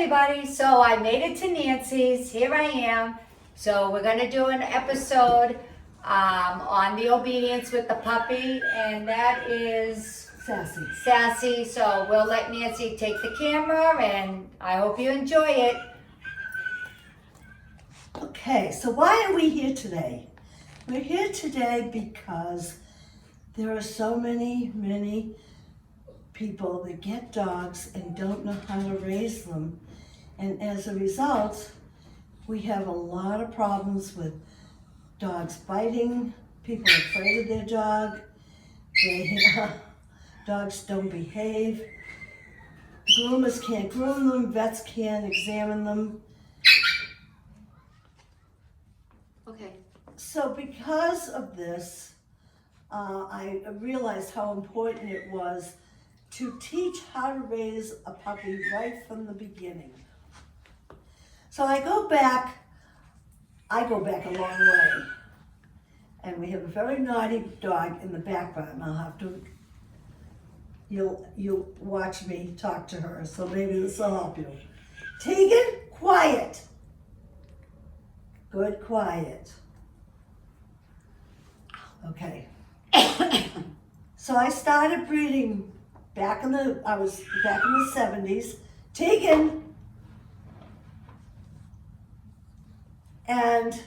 everybody. So I made it to Nancy's. Here I am. So we're going to do an episode on the obedience with the puppy, and that is Sassy. So we'll let Nancy take the camera, and I hope you enjoy it. Okay, so why are we here today? We're here today because there are so many people that get dogs and don't know how to raise them. And as a result, we have a lot of problems with dogs biting, people are afraid of their dog, dogs don't behave, groomers can't groom them, vets can't examine them. Okay. So because of this, I realized how important it was to teach how to raise a puppy right from the beginning. So I go back a long way. And we have a very naughty dog in the background. You'll watch me talk to her, so maybe this will help you. Tegan, quiet. Good, quiet. Okay. So I started breeding I was back in the 70s. Tegan. And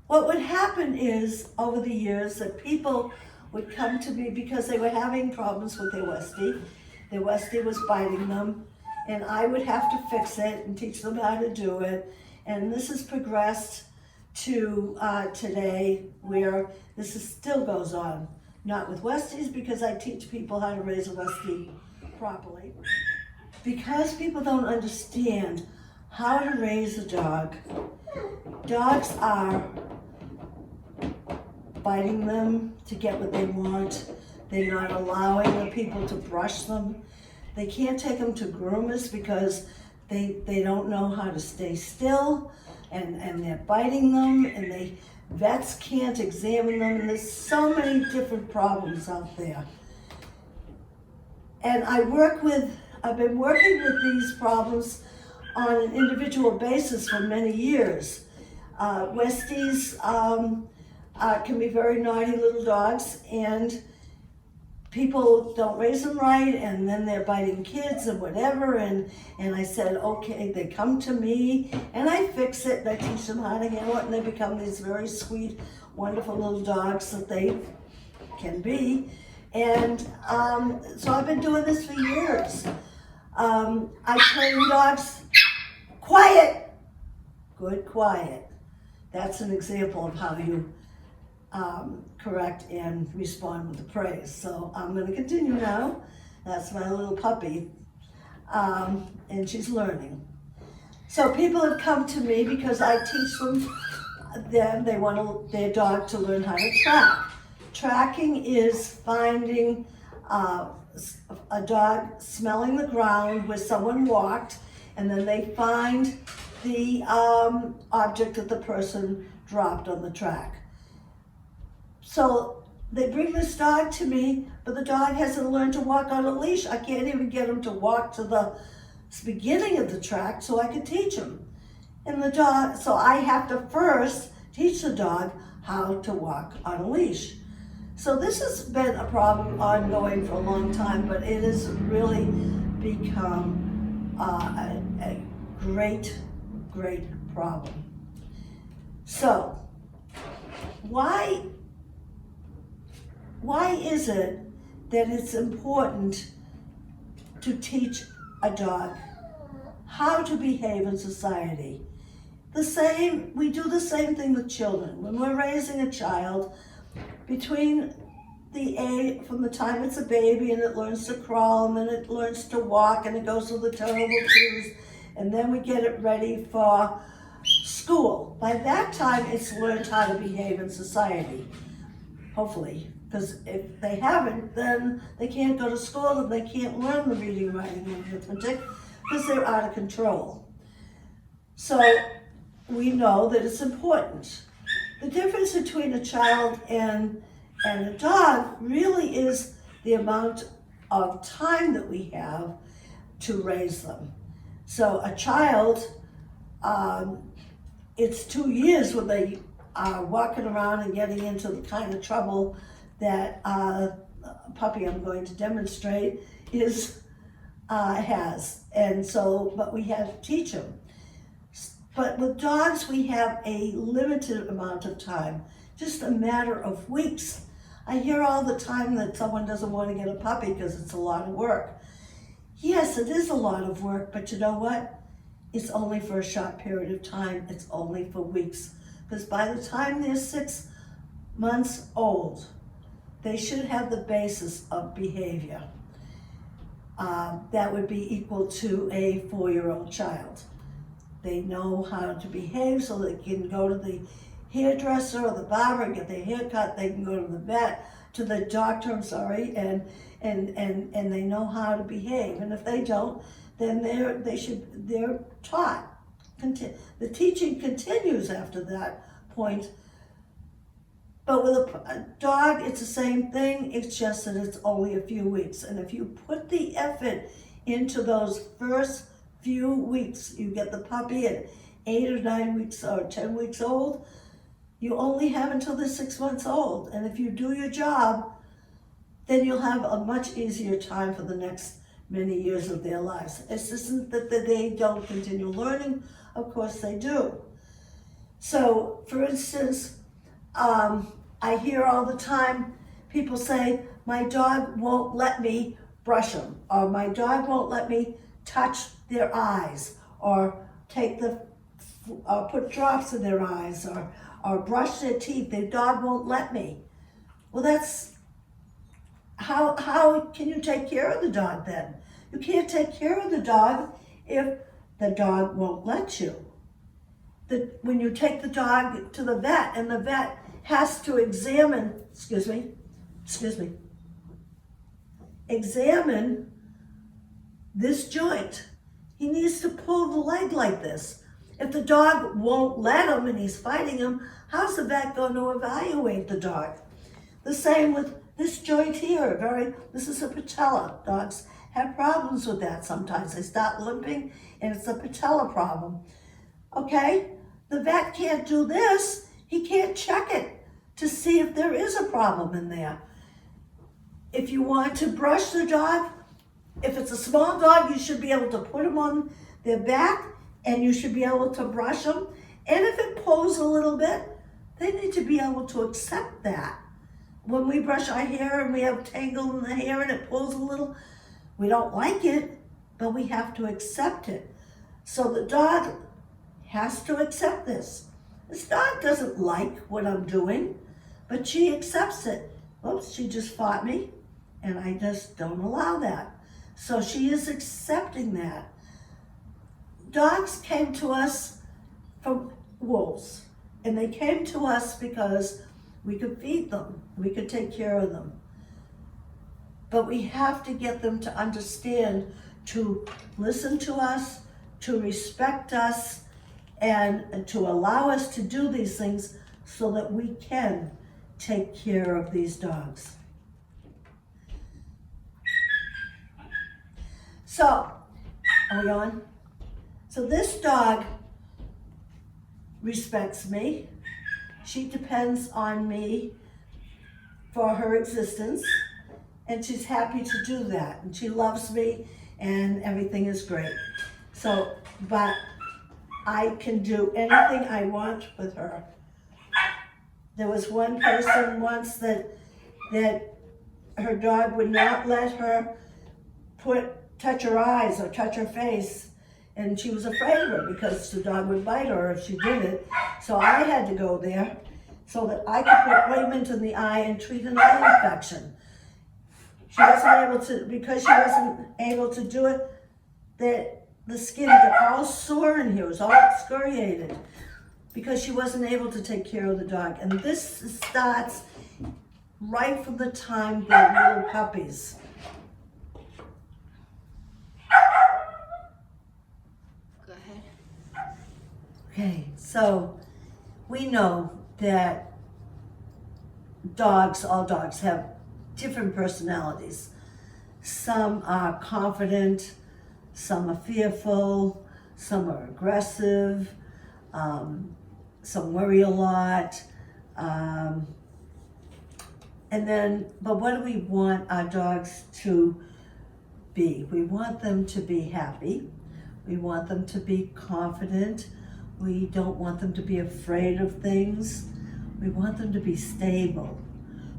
what would happen is, over the years, that people would come to me because they were having problems with their Westie. Their Westie was biting them, and I would have to fix it and teach them how to do it. And this has progressed to today, where still goes on. Not with Westies, because I teach people how to raise a Westie properly. Because people don't understand how to raise a dog, dogs are biting them to get what they want. They're not allowing the people to brush them. They can't take them to groomers because they don't know how to stay still, and they're biting them, and vets can't examine them, and there's so many different problems out there. And I've been working with these problems on an individual basis for many years. Westies can be very naughty little dogs, and people don't raise them right, and then they're biting kids and whatever, and I said, okay, they come to me, and I fix it, and I teach them how to handle it, and they become these very sweet, wonderful little dogs that they can be. And so I've been doing this for years. I train dogs. Quiet! Good, quiet. That's an example of how you correct and respond with the praise. So I'm going to continue now. That's my little puppy, and she's learning. So people have come to me because I teach them. They want their dog to learn how to track. Tracking is finding a dog smelling the ground where someone walked, and then they find the object that the person dropped on the track. So they bring this dog to me, but the dog hasn't learned to walk on a leash. I can't even get him to walk to the beginning of the track so I can teach him. So I have to first teach the dog how to walk on a leash. So this has been a problem ongoing for a long time, but it has really become a great problem. So why is it that it's important to teach a dog how to behave in society? We do the same thing with children. When we're raising a child, from the time it's a baby and it learns to crawl, and then it learns to walk, and it goes through the terrible twos, and then we get it ready for school. By that time, it's learned how to behave in society, hopefully. Because if they haven't, then they can't go to school, and they can't learn the reading, writing, and arithmetic because they're out of control. So we know that it's important. The difference between a child and a dog really is the amount of time that we have to raise them. So a child, it's 2 years when they are walking around and getting into the kind of trouble that a puppy I'm going to demonstrate has. And so, but we have to teach them. But with dogs, we have a limited amount of time, just a matter of weeks. I hear all the time that someone doesn't want to get a puppy because it's a lot of work. Yes, it is a lot of work, but you know what? It's only for a short period of time. It's only for weeks. Because by the time they're 6 months old, they should have the basis of behavior. That would be equal to a 4-year-old child. They know how to behave so they can go to the hairdresser or the barber and get their hair cut. They can go to the vet, to the doctor, and they know how to behave. And if they don't, then they're taught. The teaching continues after that point. But with a dog, it's the same thing. It's just that it's only a few weeks. And if you put the effort into those first few weeks, you get the puppy at 8 or 9 weeks or 10 weeks old, you only have until they're 6 months old. And if you do your job, then you'll have a much easier time for the next many years of their lives. It isn't that they don't continue learning. Of course they do. So, for instance, I hear all the time people say, my dog won't let me brush them, or my dog won't let me touch their eyes, or put drops in their eyes, or brush their teeth. Their dog won't let me. Well, that's, how can you take care of the dog then? You can't take care of the dog if the dog won't let you. When you take the dog to the vet, and the vet has to examine this joint. He needs to pull the leg like this. If the dog won't let him and he's fighting him, how's the vet going to evaluate the dog? The same with this joint here. This is a patella. Dogs have problems with that sometimes. They start limping and it's a patella problem. Okay? The vet can't do this. He can't check it to see if there is a problem in there. If you want to brush the dog, if it's a small dog, you should be able to put them on their back and you should be able to brush them. And if it pulls a little bit, they need to be able to accept that. When we brush our hair and we have tangle in the hair and it pulls a little, we don't like it, but we have to accept it. So the dog has to accept this. This dog doesn't like what I'm doing, but she accepts it. Oops, she just fought me, and I just don't allow that. So she is accepting that. Dogs came to us from wolves, and they came to us because we could feed them, we could take care of them. But we have to get them to understand, to listen to us, to respect us, and to allow us to do these things so that we can take care of these dogs. So, are we on? So this dog respects me. She depends on me for her existence, and she's happy to do that. And she loves me, and everything is great. So, but I can do anything I want with her. There was one person once that her dog would not let her touch her eyes or touch her face, and she was afraid of her because the dog would bite her if she did it. So I had to go there so that I could put ointment in the eye and treat an eye infection. She wasn't able to, because she wasn't able to do it, the skin got all sore in here, it was all excoriated because she wasn't able to take care of the dog. And this starts right from the time they're little puppies. Go ahead. Okay, so we know that all dogs have different personalities. Some are confident, some are fearful, some are aggressive, some worry a lot. But what do we want our dogs to be? We want them to be happy. We want them to be confident. We don't want them to be afraid of things. We want them to be stable.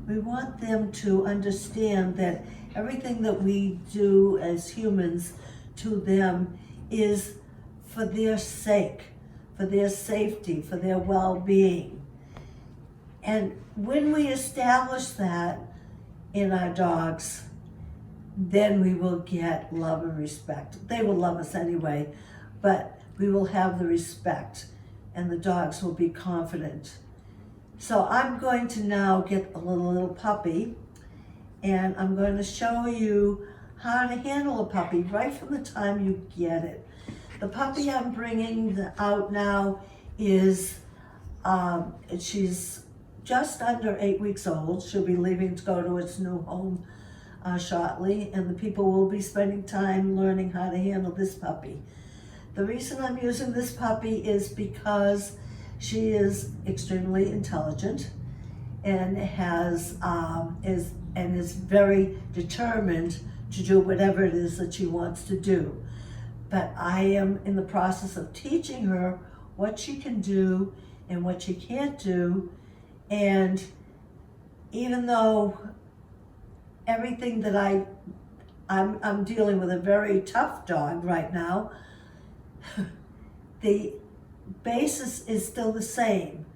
We want them to understand that everything that we do as humans to them is for their sake, for their safety, for their well-being. And when we establish that in our dogs, then we will get love and respect. They will love us anyway, but we will have the respect and the dogs will be confident. So I'm going to now get a little puppy, and I'm going to show you how to handle a puppy right from the time you get it. The puppy I'm bringing out now is, she's just under 8 weeks old. She'll be leaving to go to its new home shortly, and the people will be spending time learning how to handle this puppy. The reason I'm using this puppy is because she is extremely intelligent and is very determined to do whatever it is that she wants to do. But I am in the process of teaching her what she can do and what she can't do. And even though everything that I'm dealing with a very tough dog right now, the basis is still the same.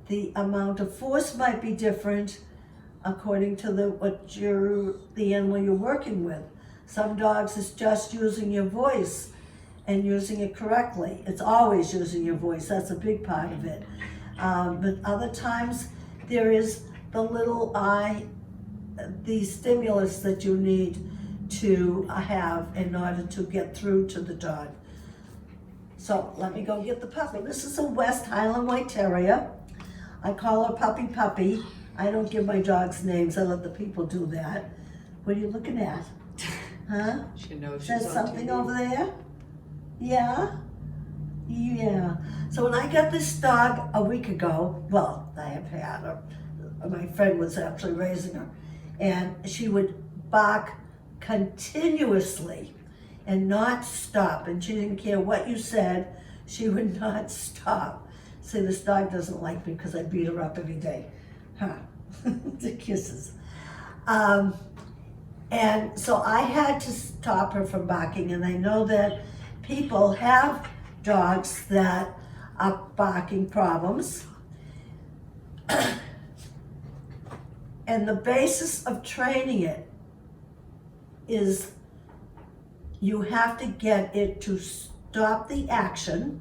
The amount of force might be different according to the animal you're working with. Some dogs is just using your voice and using it correctly. It's always using your voice. That's a big part of it. But other times there is the stimulus that you need to have in order to get through to the dog. So let me go get the puppy. This is a West Highland White Terrier. I call her Puppy. I don't give my dogs names. I let the people do that. What are you looking at? Huh? She knows she's There's on something TV. over there? Yeah? Yeah. So when I got this dog a week ago, well, I have had her. My friend was actually raising her. And she would bark continuously and not stop. And she didn't care what you said. She would not stop. See, this dog doesn't like me because I beat her up every day. Huh. The kisses. And so I had to stop her from barking. And I know that people have dogs that are barking problems. And the basis of training it is you have to get it to stop the action.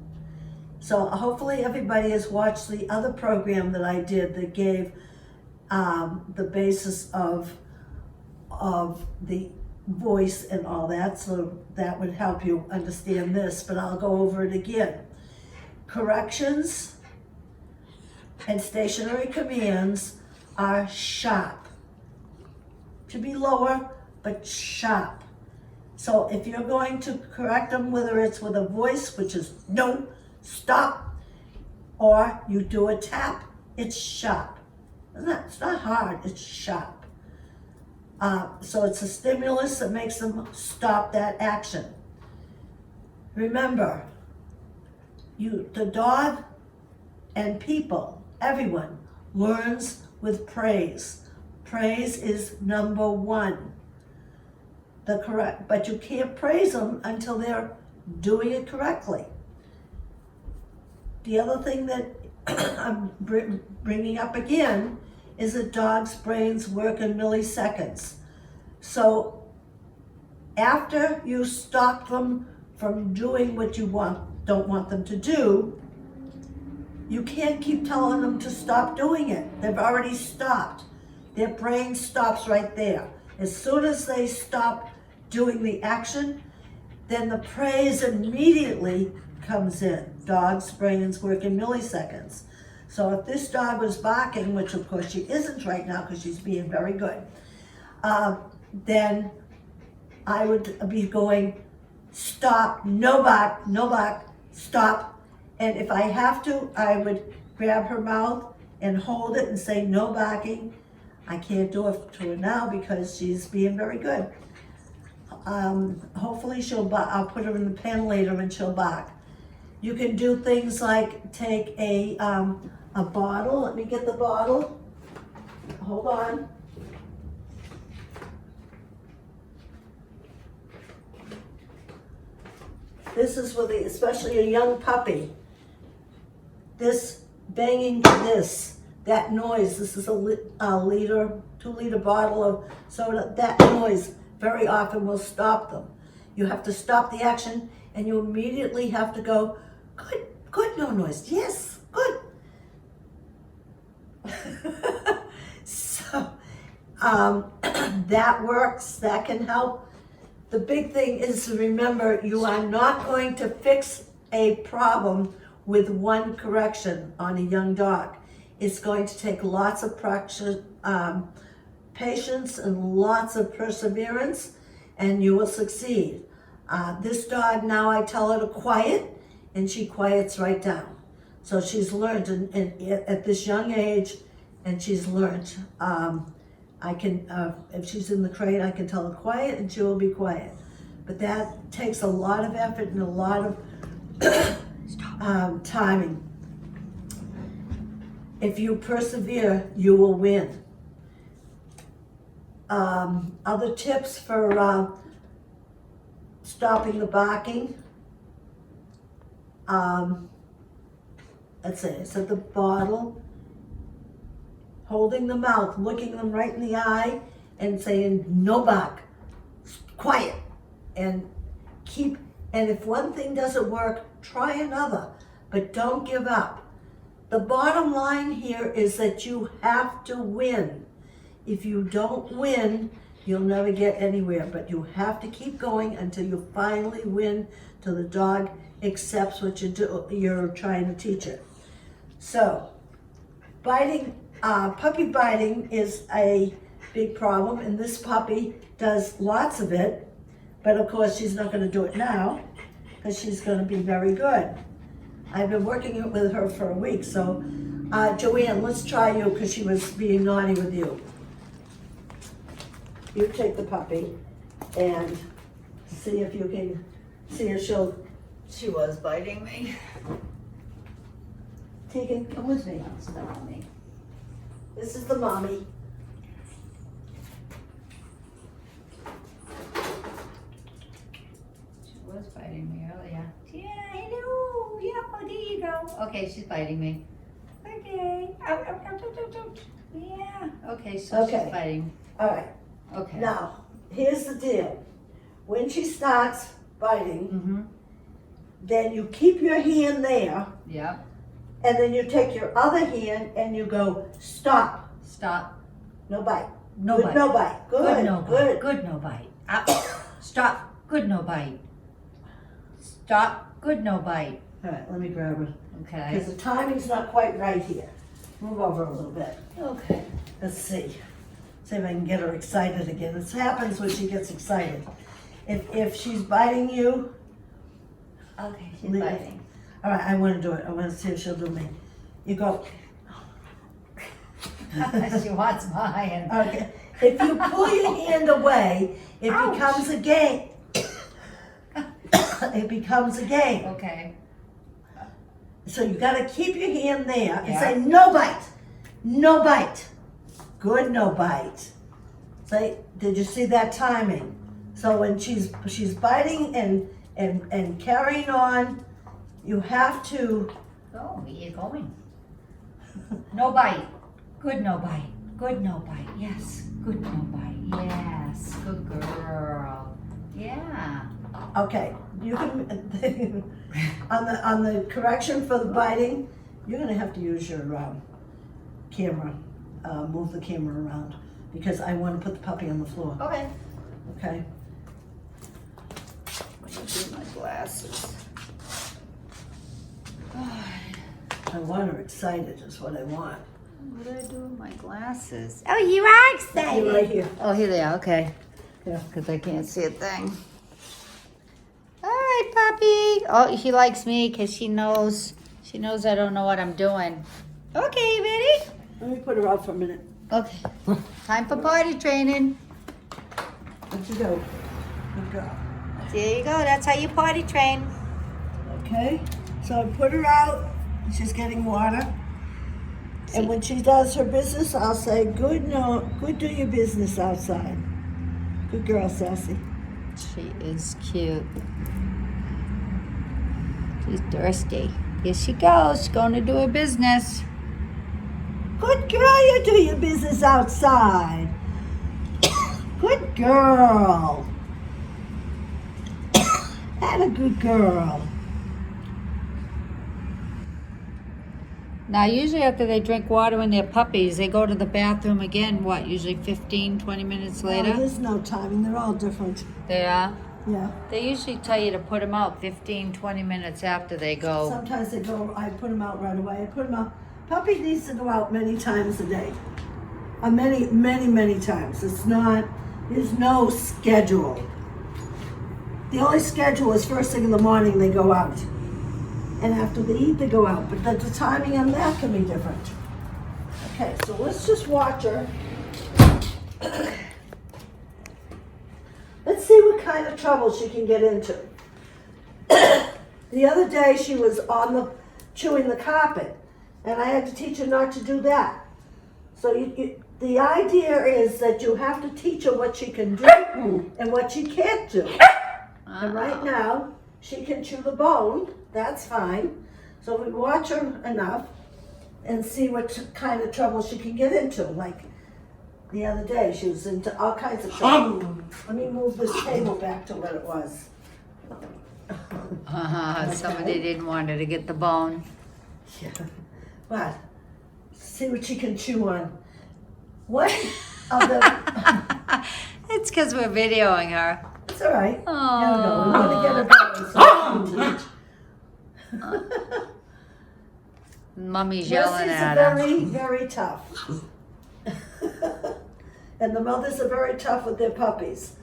So hopefully everybody has watched the other program that I did that gave the basis of the voice and all that. So that would help you understand this, but I'll go over it again. Corrections and stationary commands are sharp. To be lower, but sharp. So if you're going to correct them, whether it's with a voice, which is no, stop, or you do a tap, it's sharp. It's not hard, it's sharp. So it's a stimulus that makes them stop that action. Remember, the dog and people, everyone, learns with praise. Praise is number one. But you can't praise them until they're doing it correctly. The other thing that I'm bringing up again is that dogs' brains work in milliseconds. So after you stop them from doing what you don't want them to do, you can't keep telling them to stop doing it. They've already stopped. Their brain stops right there. As soon as they stop doing the action, then the praise immediately comes in. Dogs' brains work in milliseconds. So if this dog was barking, which of course she isn't right now because she's being very good, then I would be going, stop, no bark, no bark, stop. And if I have to, I would grab her mouth and hold it and say no barking. I can't do it to her now because she's being very good. Hopefully she'll bark. I'll put her in the pen later and she'll bark. You can do things like take a bottle. Let me get the bottle. Hold on. This is with especially a young puppy. This banging this, that noise, this is a liter, 2-liter bottle of soda, that noise very often will stop them. You have to stop the action and you immediately have to go, good, no noise, yes, good. So that works, that can help. The big thing is to remember you are not going to fix a problem with one correction on a young dog. It's going to take lots of practice, patience and lots of perseverance, and you will succeed. This dog, now I tell her to quiet, and she quiets right down. So she's learned at this young age, and she's learned. I can, if she's in the crate, I can tell her quiet, and she will be quiet. But that takes a lot of effort and a lot of timing. If you persevere, you will win. Other tips for stopping the barking. Let's say it's at the bottle, holding the mouth, looking them right in the eye, and saying no bark, quiet, and keep. And if one thing doesn't work, try another, but don't give up. The bottom line here is that you have to win. If you don't win, you'll never get anywhere, but you have to keep going until you finally win, till the dog accepts what you're trying to teach it. So, biting, puppy biting is a big problem, and this puppy does lots of it, but of course she's not going to do it now, because she's going to be very good. I've been working with her for a week, so Joanne, let's try you, because she was being naughty with you. You take the puppy and see if you can see if She was biting me. Tegan, come with me. That's the mommy. This is the mommy. She was biting me earlier. Yeah, hello. Yeah, oh, there you go. Okay, she's biting me. Okay. Out, out, out, out, out, out. Yeah. Okay, so Okay. she's biting. All right. Okay. Now, here's the deal. When she starts biting, Mm-hmm. then you keep your hand there, Yeah. and then you take your other hand and you go, stop, Stop. no bite. No Good, bite. no bite. Good, Good, no good. bite. Good, no bite. Stop. Good, no bite. Stop. Good, no bite. All right, let me grab her. Okay. Because the timing's not quite right here. Move over a little bit. Okay. Let's see. See if I can get her excited again. This happens when she gets excited. If she's biting you, Okay, she's leave it. biting. All right, I want to do it. I want to see if she'll do me. You go. She wants mine. Okay. If you pull your hand away, it Ouch. becomes a game. It becomes a game. Okay. So you got to keep your hand there and Yeah. say no bite, no bite. Good, no bite. Say, did you see that timing? So when she's biting and carrying on, you have to. Oh, where you going? No bite. Good, no bite. Good, no bite. Yes. Good, no bite. Yes. Good girl. Yeah. Okay, you can on the correction for the biting, you're gonna have to use your camera, move the camera around because I want to put the puppy on the floor. Okay. Okay. I'm gonna do my glasses. I want her excited. Is what I want. What do I do with my glasses? Oh, you are excited. You're right here. Oh, here they are. Okay. Yeah. Because I can't see a thing. Hi, puppy. Oh, she likes me because she knows I don't know what I'm doing. Okay, ready? Let me put her out for a minute. Okay. Time for potty training. Let you go. Good girl. There you go. That's how you potty train. Okay, so I put her out. She's getting water. And when she does her business, I'll say, good do your business outside. Good girl, Sassy. She is cute. She's thirsty. Here she goes. She's going to do her business. Good girl, you do your business outside. Good girl. That a good girl. Now, usually after they drink water when they're puppies, they go to the bathroom again, usually 15, 20 minutes later? There's no timing. They're all different. They are? Yeah. They usually tell you to put them out 15, 20 minutes after they go. Sometimes they go, I put them out right away. I put them out. Puppy needs to go out many times a day. Many times. There's no schedule. The only schedule is first thing in the morning they go out. And after they eat, they go out. But the timing on that can be different. Okay, so let's just watch her. Let's see what kind of trouble she can get into. The other day she was chewing the carpet, and I had to teach her not to do that. So the idea is that you have to teach her what she can do and what she can't do. And right now, she can chew the bone. That's fine. So we watch her enough and see what kind of trouble she can get into. Like the other day, she was into all kinds of trouble. Let me move this table back to what it was. Somebody didn't want her to get the bone. Yeah. But see what she can chew on. What of the... It's because we're videoing her. It's all right. Aww. There we go. We want to get her going so she can teach. Mommy's yelling Westies at are her. very, very tough. And the mothers are very tough with their puppies.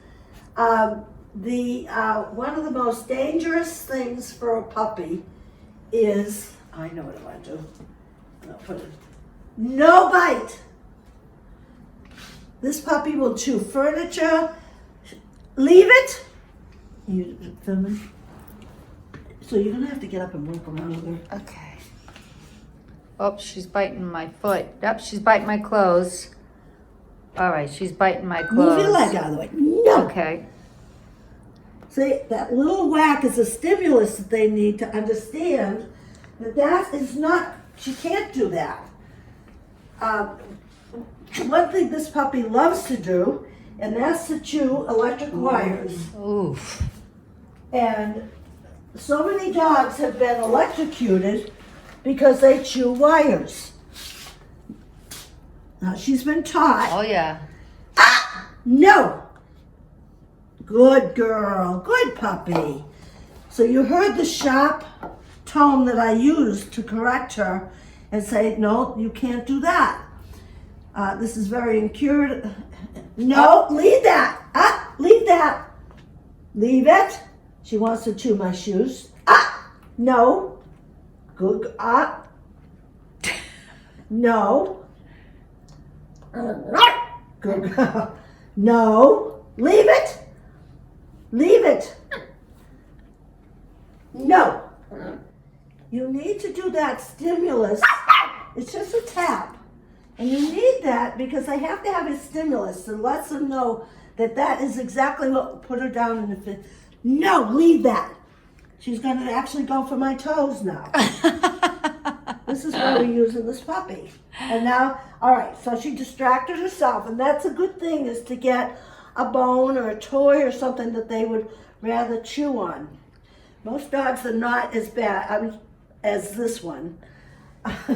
One of the most dangerous things for a puppy is, I know what I want to do. I'll put it. No bite. This puppy will chew furniture. Leave it. You filming? So you're gonna have to get up and walk around with her. Okay. Oh, she's biting my foot. Yep, she's biting my clothes. All right, she's biting my clothes. Move your leg out of the way. No. Okay. See, that little whack is a stimulus that they need to understand that is not, she can't do that. One thing this puppy loves to do, and that's to chew electric wires. Oof. And so many dogs have been electrocuted because they chew wires. Now she's been taught. Oh, yeah. No. Good girl. Good puppy. So you heard the sharp tone that I used to correct her and say, no, you can't do that. This is very incurable. No, leave that. Leave that. Leave it. She wants to chew my shoes. No. Good. No. Good girl. No. Leave it. Leave it. No. You need to do that stimulus. It's just a tap. And you need that because I have to have a stimulus that lets them know that that is exactly what will put her down in the fit. No, leave that. She's going to actually go for my toes now. This is why we're using this puppy. And now, all right, so she distracted herself. And that's a good thing, is to get a bone or a toy or something that they would rather chew on. Most dogs are not as bad as this one,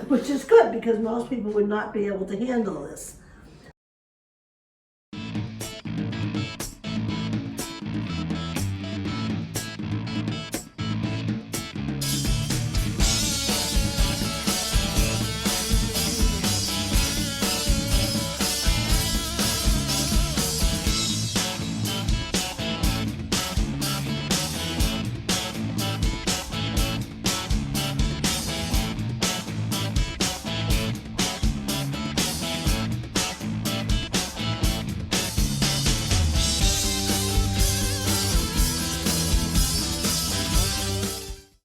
which is good because most people would not be able to handle this.